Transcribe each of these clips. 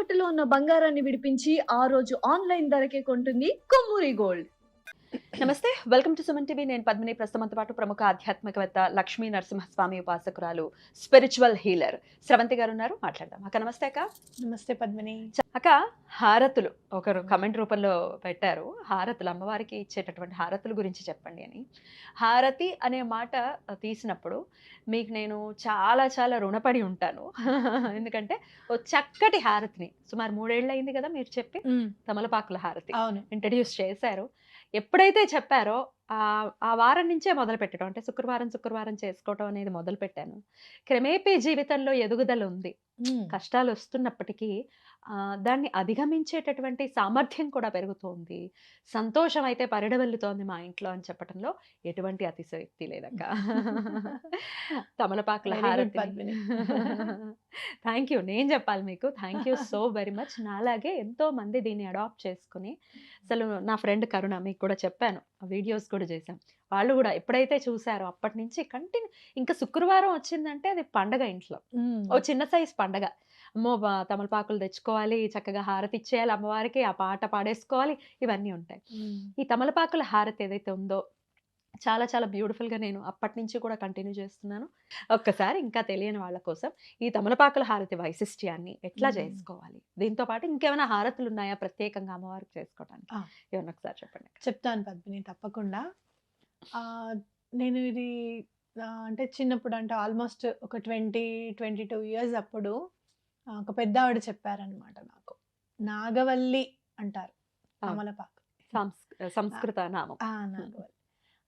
తాకట్టులో ఉన్న బంగారాన్ని విడిపించి ఆ రోజు ఆన్‌లైన్ ధరకే కొంటుంది కొమ్మూరి గోల్డ్. నమస్తే, వెల్కమ్ టు సుమన్ టీవీ. నేను పద్మిని. ప్రస్తుతంతో పాటు ప్రముఖ ఆధ్యాత్మికవేత్త లక్ష్మీ నరసింహస్వామి ఉపాసకురాలు, స్పిరిచువల్ హీలర్ స్రవంతి గారు ఉన్నారు. మాట్లాడదాం. అక్క నమస్తే. అక్క నమస్తే పద్మిని. అక్క, హారతులు ఒకరు కమెంట్ రూపంలో పెట్టారు. హారతులు, అమ్మవారికి ఇచ్చేటటువంటి హారతుల గురించి చెప్పండి అని. హారతి అనే మాట తీసినప్పుడు మీకు నేను చాలా చాలా రుణపడి ఉంటాను. ఎందుకంటే ఓ చక్కటి హారతిని సుమారు 3 ఏళ్ళు అయింది కదా మీరు చెప్పి, తమలపాకుల హారతి అవును. ఇంట్రడ్యూస్ చేశారు. ఎప్పుడైతే చెప్పారో ఆ వారం నుంచే మొదలు పెట్టడం, అంటే శుక్రవారం చేసుకోవటం అనేది మొదలు పెట్టాను. క్రమేపీ జీవితంలో ఎదుగుదల ఉంది. కష్టాలు వస్తున్నప్పటికీ దాన్ని అధిగమించేటటువంటి సామర్థ్యం కూడా పెరుగుతోంది. సంతోషం అయితే పరిడవెల్లుతోంది మా ఇంట్లో అని చెప్పడంలో ఎటువంటి అతిశయోక్తి లేదక్క. తమలపాకుల Very good, Harathi. Padmini. Thank you. నేను చెప్పాలి మీకు. Thank you so very much. నాలాగే ఎంతో మంది దీన్ని అడాప్ట్ చేసుకుని, అసలు నా ఫ్రెండ్ కరుణ, మీకు కూడా చెప్పాను, వీడియోస్ కూడా చేశాం. వాళ్ళు కూడా ఎప్పుడైతే చూసారో అప్పటి నుంచి కంటిన్యూ. ఇంకా శుక్రవారం వచ్చిందంటే అది పండగ ఇంట్లో. ఓ చిన్న సైజ్ పండగ. అమ్మో, తమలపాకులు తెచ్చుకోవాలి, చక్కగా హారతి ఇచ్చేయాలి అమ్మవారికి, ఆ పాట పాడేసుకోవాలి, ఇవన్నీ ఉంటాయి. ఈ తమలపాకుల హారతి ఏదైతే ఉందో చాలా చాలా బ్యూటిఫుల్గా నేను అప్పటి నుంచి కూడా కంటిన్యూ చేస్తున్నాను. ఒక్కసారి ఇంకా తెలియని వాళ్ళ కోసం ఈ తమలపాకుల హారతి వైశిష్ట్యాన్ని ఎట్లా చేసుకోవాలి, దీంతో పాటు ఇంకేమైనా హారతులు ఉన్నాయా ప్రత్యేకంగా అమ్మవారికి చేసుకోవడానికి, ఏమన్నా ఒకసారి చెప్పండి. చెప్తాను పద్మిని, తప్పకుండా. నేను ఇది అంటే చిన్నప్పుడు, అంటే ఆల్మోస్ట్ ఒక 22 ఇయర్స్ అప్పుడు ఒక పెద్ద ఆవిడ చెప్పారనమాట నాకు. నాగవల్లి అంటారు తమలపాకు. సంస్కృత నామం. నాగవల్లి.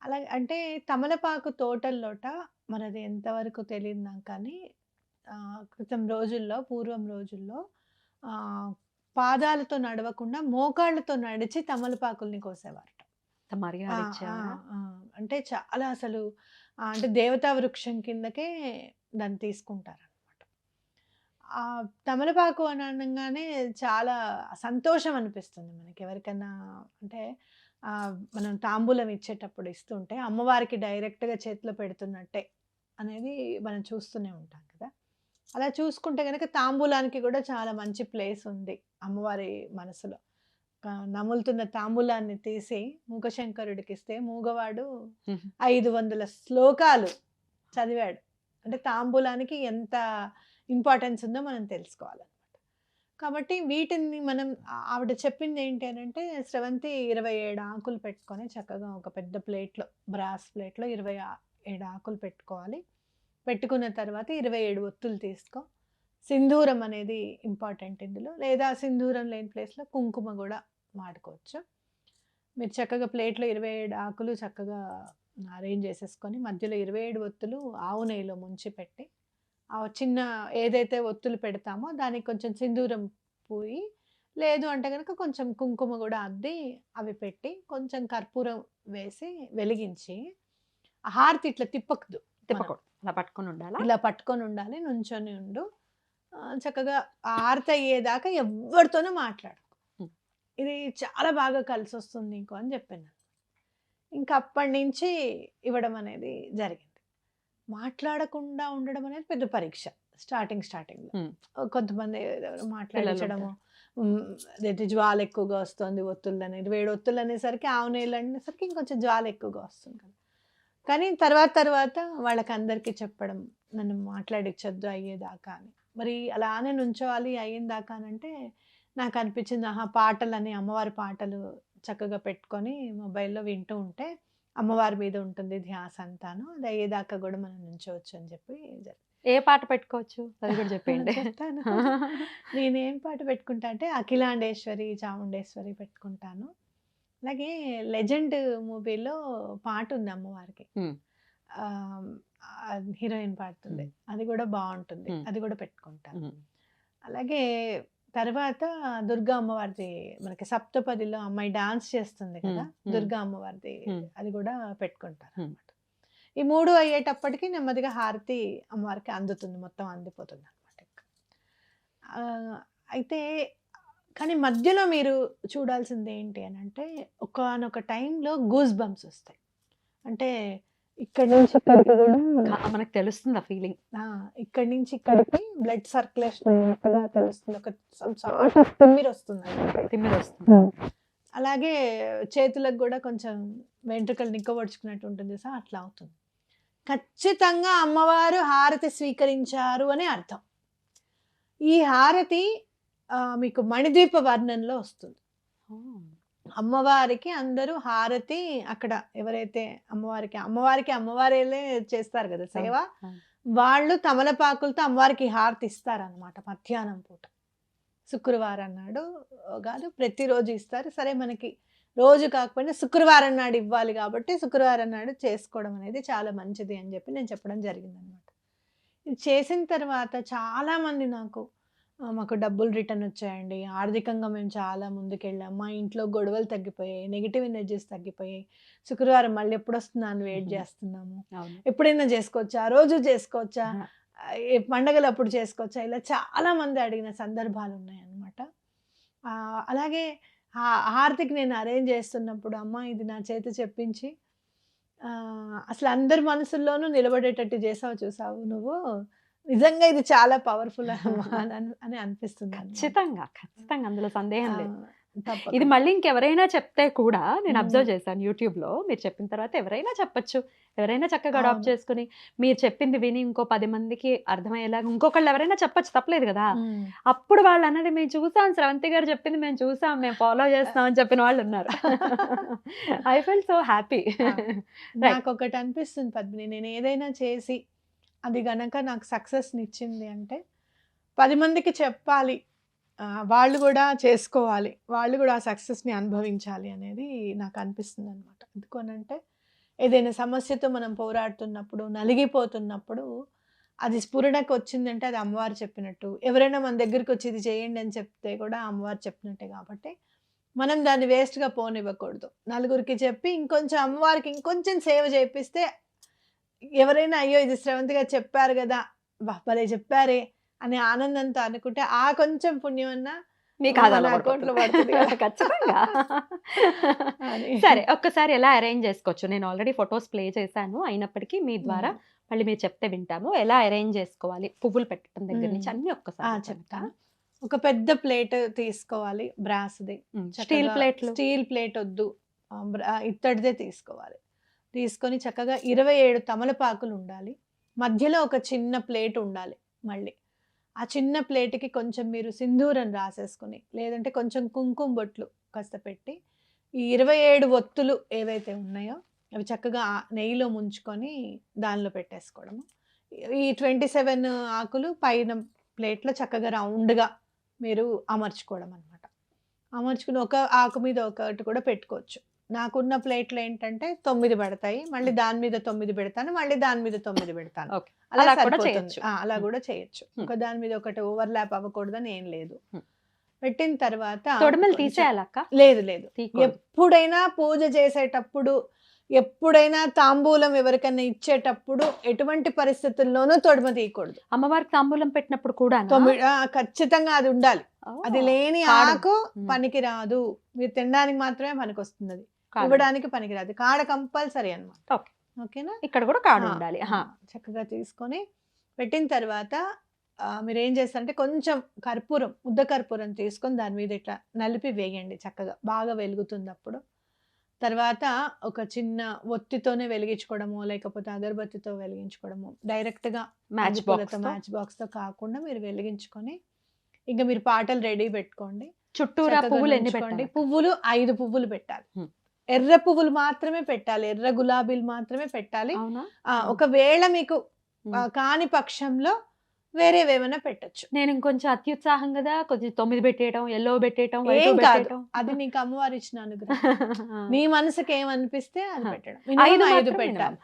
అలాగే అంటే తమలపాకు తోటల్లోట, మరి అది ఎంతవరకు తెలియదు నాకు, కానీ పూర్వం రోజుల్లో పాదాలతో నడవకుండా మోకాళ్ళతో నడిచి తమలపాకుల్ని కోసేవారట. మర్యాద ఇచ్చేవారా? అంటే చాలా అసలు అంటే దేవతా వృక్షం కిందకే దాన్ని తీసుకుంటారనమాట. ఆ తమలపాకు అని అనగానే చాలా సంతోషం అనిపిస్తుంది మనకి. ఎవరికైనా అంటే మనం తాంబూలం ఇచ్చేటప్పుడు ఇస్తుంటే అమ్మవారికి డైరెక్ట్గా చేతిలో పెడుతున్నట్టే అనేది మనం చూస్తూనే ఉంటాం కదా. అలా చూసుకుంటే కనుక తాంబూలానికి కూడా చాలా మంచి ప్లేస్ ఉంది అమ్మవారి మనసులో. నములుతున్న తాంబూలాన్ని తీసి మూకశంకరుడికి ఇస్తే మూగవాడు 500 శ్లోకాలు చదివాడు. అంటే తాంబూలానికి ఎంత ఇంపార్టెన్స్ ఉందో మనం తెలుసుకోవాలన్నమాట. కాబట్టి వీటిని మనం, ఆవిడ చెప్పింది ఏంటి అని అంటే, స్రవంతి 27 ఆకులు పెట్టుకొని చక్కగా ఒక పెద్ద ప్లేట్లో, బ్రాస్ ప్లేట్లో 27 ఆకులు పెట్టుకోవాలి. పెట్టుకున్న తర్వాత 27 ఒత్తులు తీసుకో. సింధూరం అనేది ఇంపార్టెంట్ ఇందులో, లేదా సింధూరం లేని ప్లేస్లో కుంకుమ కూడా వాడుకోవచ్చు. మీరు చక్కగా ప్లేట్లో 27 ఆకులు చక్కగా అరేంజ్ చేసేసుకొని, మధ్యలో 27 ఒత్తులు ఆవు నెయ్యిలో ముంచి పెట్టి, ఆ చిన్న ఏదైతే ఒత్తులు పెడతామో దానికి కొంచెం సింధూరం పూయి, లేదు అంటే కనుక కొంచెం కుంకుమ కూడా అద్ది అవి పెట్టి, కొంచెం కర్పూరం వేసి వెలిగించి, హారతి ఇట్లా తిప్పకూడదు, ఇలా పట్టుకొని ఉండాలా? ఇలా పట్టుకొని ఉండాలి, నుంచొని ఉండు. చక్కగా హారతి అయ్యేదాకా ఎవరితోనూ మాట్లాడు. ఇది చాలా బాగా కలిసి వస్తుంది నీకు అని చెప్పాను. ఇంకా అప్పటి నుంచి ఇవ్వడం అనేది జరిగింది. మాట్లాడకుండా ఉండడం అనేది పెద్ద పరీక్ష స్టార్టింగ్లో. కొంతమంది మాట్లాడించడము, అదేంటి జ్వాల ఎక్కువగా వస్తుంది, ఒత్తులు అనేది 27 ఒత్తులు అనేసరికి, ఆవు నెయ్యిలు అనేసరికి ఇంకొంచెం జ్వాల ఎక్కువగా వస్తుంది కదా. కానీ తర్వాత వాళ్ళకి అందరికీ చెప్పడం, నన్ను మాట్లాడించొద్దు అయ్యేదాకా అని. మరి అలానే నుంచోవాలి అయిన దాకా అంటే నాకు అనిపించింది, పాటలని, అమ్మవారి పాటలు చక్కగా పెట్టుకొని మొబైల్లో వింటూ ఉంటే అమ్మవారి మీద ఉంటుంది ధ్యాస అంతాను, అది అయ్యేదాకా కూడా మనం నుంచోవచ్చు అని చెప్పి. ఏ పాట పెట్టుకోవచ్చు అది కూడా చెప్పండి. చెప్తాను. నేనేం పాట పెట్టుకుంటా అంటే అఖిలాండేశ్వరి, చాముండేశ్వరి పెట్టుకుంటాను. అలాగే లెజెండ్ మూవీలో పాట ఉంది అమ్మవారికి, హీరోయిన్ పాడుతుంది, అది కూడా బాగుంటుంది, అది కూడా పెట్టుకుంటాను. అలాగే తర్వాత దుర్గా అమ్మవారిది, మనకి సప్తపదిలో అమ్మాయి డాన్స్ చేస్తుంది కదా, దుర్గా అమ్మవారిది, అది కూడా పెట్టుకుంటారు అనమాట. ఈ 3 అయ్యేటప్పటికి నెమ్మదిగా హారతి అమ్మవారికి అందుతుంది, మొత్తం అందిపోతుంది అనమాట. అయితే కానీ మధ్యలో మీరు చూడాల్సింది ఏంటి అని అంటే, ఒకానొక టైంలో గూస్ బంప్స్ వస్తాయి. అంటే ఇక్కడ నుంచి ఇక్కడికి కూడా మనకు తెలుస్తుంది ఆ ఫీలింగ్. ఇక్కడి నుంచి ఇక్కడికి బ్లడ్ సర్క్యులేషన్ అయినట్టుగా తెలుస్తుంది. ఒక సార్ట్ ఆఫ్ తిమ్మిరి వస్తుంది. తిమ్మిరి వస్తుంది. అలాగే చేతులకు కూడా కొంచెం వెంట్రుకలు నిక్కబొడుచుకున్నట్టు ఉంటుంది సార్, అట్లా అవుతుంది. ఖచ్చితంగా అమ్మవారు హారతి స్వీకరించారు అని అర్థం. ఈ హారతి మీకు మణిద్వీప వర్ణంలో వస్తుంది. అమ్మవారికి అందరూ హారతి అక్కడ ఎవరైతే అమ్మవారికి అమ్మవారిలే చేస్తారు కదా సేవ, వాళ్ళు తమలపాకులతో అమ్మవారికి హారతి ఇస్తారనమాట. మధ్యాహ్నం పూట శుక్రవారం నాడు కాదు, ప్రతిరోజు ఇస్తారు. సరే మనకి రోజు కాకపోయినా శుక్రవారం నాడు ఇవ్వాలి కాబట్టి శుక్రవారం నాడు చేసుకోవడం అనేది చాలా మంచిది అని చెప్పి నేను చెప్పడం జరిగిందనమాట. ఇది చేసిన తర్వాత చాలామంది మాకు డబ్బులు రిటర్న్ వచ్చాయండి, ఆర్థికంగా మేము చాలా ముందుకెళ్ళాం, మా ఇంట్లో గొడవలు తగ్గిపోయాయి, నెగిటివ్ ఎనర్జీస్ తగ్గిపోయాయి, శుక్రవారం మళ్ళీ ఎప్పుడు వస్తుందా అని వెయిట్ చేస్తున్నాము, ఎప్పుడైనా చేసుకోవచ్చా, రోజు చేసుకోవచ్చా, పండగలు అప్పుడు చేసుకోవచ్చా, ఇలా చాలామంది అడిగిన సందర్భాలు ఉన్నాయన్నమాట. అలాగే హారతికి నేను అరేంజ్ చేస్తున్నప్పుడు అమ్మ ఇది నా చేత చెప్పించి అసలు అందరి మనసుల్లోనూ నిలబడేటట్టు చేసావు చూసావు నువ్వు, నిజంగా ఇది చాలా పవర్ఫుల్ అని అనిపిస్తుంది. ఖచ్చితంగా అందులో సందేహం లేదు. ఇది మళ్ళీ ఇంకెవరైనా చెప్తే కూడా నేను అబ్జర్వ్ చేశాను యూట్యూబ్లో, మీరు చెప్పిన తర్వాత ఎవరైనా చెప్పచ్చు, ఎవరైనా చక్కగా అడాప్ట్ చేసుకుని మీరు చెప్పింది విని ఇంకో 10 మందికి అర్థమయ్యేలాగా ఇంకొకళ్ళు ఎవరైనా చెప్పచ్చు, తప్పలేదు కదా. అప్పుడు వాళ్ళు అన్నది మేము చూసాం, స్రవంతి గారు చెప్పింది మేము చూసాం, మేము ఫాలో చేస్తాం అని చెప్పిన వాళ్ళు ఉన్నారు. I feel so happy. నాకు ఒకటి అనిపిస్తుంది పద్మిని, నేను ఏదైనా చేసి అది గనక నాకు సక్సెస్ని ఇచ్చింది అంటే 10 మందికి చెప్పాలి, వాళ్ళు కూడా చేసుకోవాలి, వాళ్ళు కూడా ఆ సక్సెస్ని అనుభవించాలి అనేది నాకు అనిపిస్తుంది అనమాట. ఎందుకనంటే ఏదైనా సమస్యతో మనం పోరాడుతున్నప్పుడు, నలిగిపోతున్నప్పుడు అది స్ఫురణకు వచ్చిందంటే అది అమ్మవారు చెప్పినట్టు, ఎవరైనా మన దగ్గరికి వచ్చి ఇది చేయండి అని చెప్తే కూడా అమ్మవారు చెప్పినట్టే. కాబట్టి మనం దాన్ని వేస్ట్గా పోనివ్వకూడదు. నలుగురికి చెప్పి ఇంకొంచెం అమ్మవారికి ఇంకొంచెం సేవ చేపిస్తే ఎవరైనా అయ్యో ఇది స్రవంతి గారు చెప్పారు కదా, భలే చెప్పారే అనే ఆనందంతో అనుకుంటే ఆ కొంచెం పుణ్యం అన్నా మీకు అకౌంట్లో పడుతుంది కదా. ఖచ్చితంగా. సరే, ఒక్కసారి ఎలా అరేంజ్ చేసుకోవచ్చు? నేను ఆల్రెడీ ఫొటోస్ ప్లే చేశాను, అయినప్పటికీ మీ ద్వారా మళ్ళీ మీరు చెప్తే వింటాము. ఎలా అరేంజ్ చేసుకోవాలి, పువ్వులు పెట్టడం దగ్గర నుంచి అన్ని ఒక్కసారి చెప్తాను. ఒక పెద్ద ప్లేట్ తీసుకోవాలి, బ్రాస్ది. స్టీల్ ప్లేట్ వద్దు, ఇత్తడిదే తీసుకోవాలి. తీసుకొని చక్కగా 27 తమలపాకులు ఉండాలి, మధ్యలో ఒక చిన్న ప్లేట్ ఉండాలి. మళ్ళీ ఆ చిన్న ప్లేట్కి కొంచెం మీరు సింధూరం రాసేసుకొని, లేదంటే కొంచెం కుంకుమ బొట్లు కాస్త పెట్టి, ఈ 27 ఒత్తులు ఏవైతే ఉన్నాయో అవి చక్కగా నెయ్యిలో ముంచుకొని దానిలో పెట్టేసుకోవడము. ఈ 27 ఆకులు పైన ప్లేట్లో చక్కగా రౌండ్గా మీరు అమర్చుకోవడం అనమాట. అమర్చుకుని ఒక ఆకు మీద ఒకటి కూడా పెట్టుకోవచ్చు. నాకున్న ప్లేట్లు ఏంటంటే 9 పడతాయి, మళ్ళీ దాని మీద 9 పెడతాను, మళ్ళీ దాని మీద 9 పెడతాను. అలా కూడా చేయొచ్చు. ఒక దాని మీద ఒకటి ఓవర్లాప్ అవ్వకూడదని ఏం లేదు. పెట్టిన తర్వాత లేదు ఎప్పుడైనా పూజ చేసేటప్పుడు, ఎప్పుడైనా తాంబూలం ఎవరికైనా ఇచ్చేటప్పుడు ఎటువంటి పరిస్థితుల్లోనూ తొడమ తీయకూడదు. అమ్మవారికి తాంబూలం పెట్టినప్పుడు కూడా ఖచ్చితంగా అది ఉండాలి. అది లేని ఆకు పనికి రాదు, మీరు తినడానికి మాత్రమే పనికి వస్తుంది, అది ఇవ్వడానికి పనికిరాదు. కాడ కంపల్సరీ అనమాట. ఓకేనా? ఇక్కడ కూడా కాడ ఉండాలి. చక్కగా తీసుకొని పెట్టిన తర్వాత మీరు ఏం చేస్తారంటే కొంచెం కర్పూరం, ముద్ద కర్పూరం తీసుకొని దాని మీద ఇట్లా నలిపి వేయండి, చక్కగా బాగా వెలుగుతుంది అప్పుడు. తర్వాత ఒక చిన్న ఒత్తితోనే వెలిగించుకోవడము, లేకపోతే అగరబత్తితో వెలిగించుకోవడము, డైరెక్ట్గా మ్యాచ్ బాక్స్తో కాకుండా మీరు వెలిగించుకొని ఇంకా మీరు పాటలు రెడీ పెట్టుకోండి. చుట్టూరా పువ్వులు ఎన్ని పెట్టండి? పువ్వులు 5 పువ్వులు పెట్టాలి. ఎర్ర పువ్వులు మాత్రమే పెట్టాలి, ఎర్ర గులాబీలు మాత్రమే పెట్టాలి. ఒకవేళ మీకు కాని పక్షంలో వేరేవేమైనా పెట్టచ్చు. నేను ఇంకొంచెం అత్యుత్సాహం కదా, కొంచెం 9 పెట్టేయడం, ఎల్లో పెట్టేయడం, ఏం కాదు, అది నీకు అమ్మవారు ఇచ్చిన అనుగ్రహం. నీ మనసుకి ఏమనిపిస్తే అది పెట్టడం. 5 పెట్టాలి.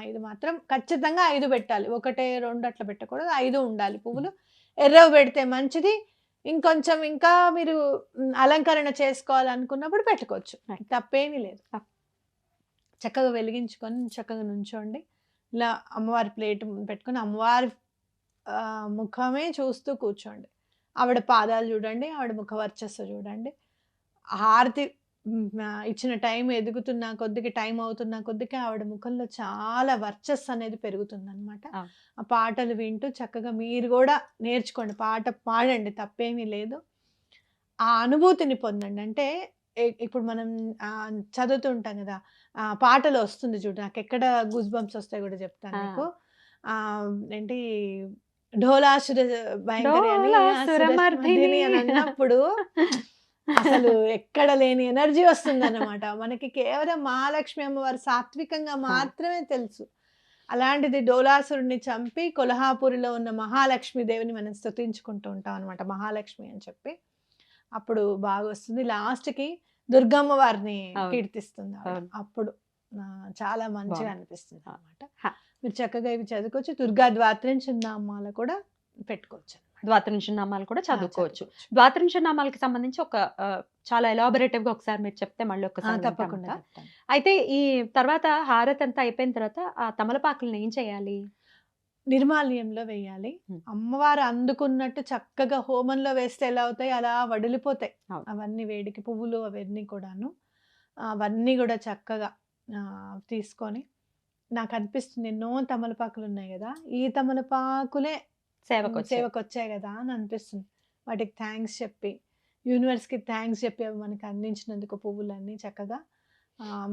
5 మాత్రం ఖచ్చితంగా 5 పెట్టాలి, 1, 2 అట్లా పెట్టకూడదు, 5 ఉండాలి పువ్వులు. ఎర్రవి పెడితే మంచిది. ఇంకొంచెం ఇంకా మీరు అలంకరణ చేసుకోవాలనుకున్నప్పుడు పెట్టుకోవచ్చు, తప్పేమీ లేదు. చక్కగా వెలిగించుకొని చక్కగా నుంచోండి. ఇలా అమ్మవారి ప్లేట్ పెట్టుకొని అమ్మవారి ముఖమే చూస్తూ కూర్చోండి. ఆవిడ పాదాలు చూడండి, ఆవిడ ముఖ వర్చస్సు చూడండి. హారతి ఇచ్చిన టైం ఎదుగుతున్న కొద్దికి, టైం అవుతున్న కొద్దికి ఆవిడ ముఖంలో చాలా వర్చస్సు అనేది పెరుగుతుందనమాట. అవును. ఆ పాటలు వింటూ చక్కగా మీరు గూడా నేర్చుకోండి. పాట పాడండి, తప్పేమీ లేదు. ఆ అనుభూతిని పొందండి. అంటే ఇప్పుడు మనం చదువుతూ ఉంటాం గదా! పాటలో వస్తుంది చూడు, నాకెక్కడ గూస్ బంప్స్ వస్తాయో గూడా చెప్తాను ఆ! మీకు. ఏంటి 'ఢోలాసుర భయంకరి' అని ఢోలాసురమర్ధిని. 'సురమర్ధిని' అని అన్నప్పుడు అసలు ఎక్కడ లేని ఎనర్జీ వస్తుందన్నమాట. మనకి కేవలం మహాలక్ష్మి అమ్మవారు సాత్వికంగా మాత్రమే తెలుసు. అలాంటిది డోలాసురుడిని చంపి కొల్హాపూర్‌లో ఉన్న మహాలక్ష్మి దేవిని మనం స్తుతించుకుంటూ ఉంటాం అన్నమాట. మహాలక్ష్మి అని చెప్పి. అప్పుడు బాగొస్తుంది. లాస్ట్‌కి దుర్గమ్మ వారిని అవును. కీర్తిస్తుంది ఆవిడ. అవును. అప్పుడు చాలా మంచిగా బావుంది. అనిపిస్తుంది అన్నమాట. హ. మీరు చక్కగా ఇవి చదువుకోవచ్చు. దుర్గా ద్వాత్రింశనామాల కూడా పెట్టుకోవచ్చు అన్నమాట. ద్వాత్రింశనామాలు కూడా చదువుకోవచ్చు. చదువుకోవచ్చు. ద్వాత్రింశనామాలకి సంబంధించి ఒక చాలా ఎలాబొరేటివ్‌గా ఒకసారి మీరు చెప్తే మళ్ళీ ఒక్కసారి తప్పకుండా వింటామట. చెప్తాను. అయితే ఈ తర్వాత హారతి అంతా అయిపోయిన తర్వాత ఆ తమలపాకుల్ని ఏం చేయాలి? నిర్మాల్యంలో వేయాలి. అమ్మవారు అందుకున్నట్టు చక్కగా హోమంలో వేస్తే ఎలా అవుతాయి, అలా వడిలిపోతాయి. అవును. అవన్నీ వేడికి పువ్వులు అవన్నీ కూడాను. అవన్నీ గూడా చక్కగా తీసుకొని, నాకనిపిస్తుంది ఎన్నో తమలపాకులు ఉన్నాయి గదా! ఈ తమలపాకులే సేవకొచ్చాయి. సేవకొచ్చాయి గదా అని అనిపిస్తుంది. వాటికి థాంక్స్ చెప్పి, యూనివర్స్‌కి థాంక్స్ చెప్పి అవి మనకు అందించినందుకు పువ్వులన్నీ చక్కగా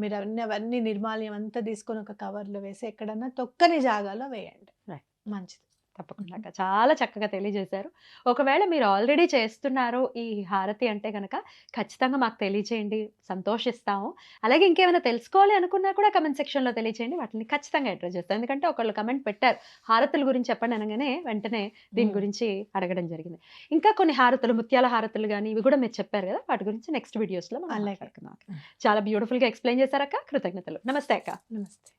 మీరు అవన్నీ నిర్మాల్యం అంతా తీసుకొని ఒక కవర్‌లో వేసి ఎక్కడన్నా తొక్కని జాగాలో వేయండి. రైట్. మంచిది. తప్పకుండా అక్క. చాలా చక్కగా తెలియజేశారు. ఒకవేళ మీరు ఆల్రెడీ చేస్తున్నారు ఈ హారతి అంటే గనక ఖచ్చితంగా మాకు తెలియచేయండి. సంతోషిస్తాము. అలాగే ఇంకేమైనా తెలుసుకోవాలి అనుకున్నా కూడా కామెంట్ సెక్షన్‌లో తెలియచేయండి. వాటిని ఖచ్చితంగా అడ్రెస్ చేస్తాం. ఎందుకంటే ఒకళ్ళు కామెంట్ పెట్టారు. హారతుల గురించి చెప్పండి అనగానే వెంటనే దీని గురించి అడగడం జరిగింది. ఇంకా కొన్ని హారతులు, ముత్యాల హారతులు గాని ఇవి కూడా మీరు చెప్పారు కదా! వాటి గురించి నెక్స్ట్ వీడియోస్‌లో మనం అలాగే. మాట్లాడుకుందాం. చాలా బ్యూటిఫుల్‌గా ఎక్స్‌ప్లెయిన్ చేశారక్క. కృతజ్ఞతలు. నమస్తే అక్క. నమస్తే.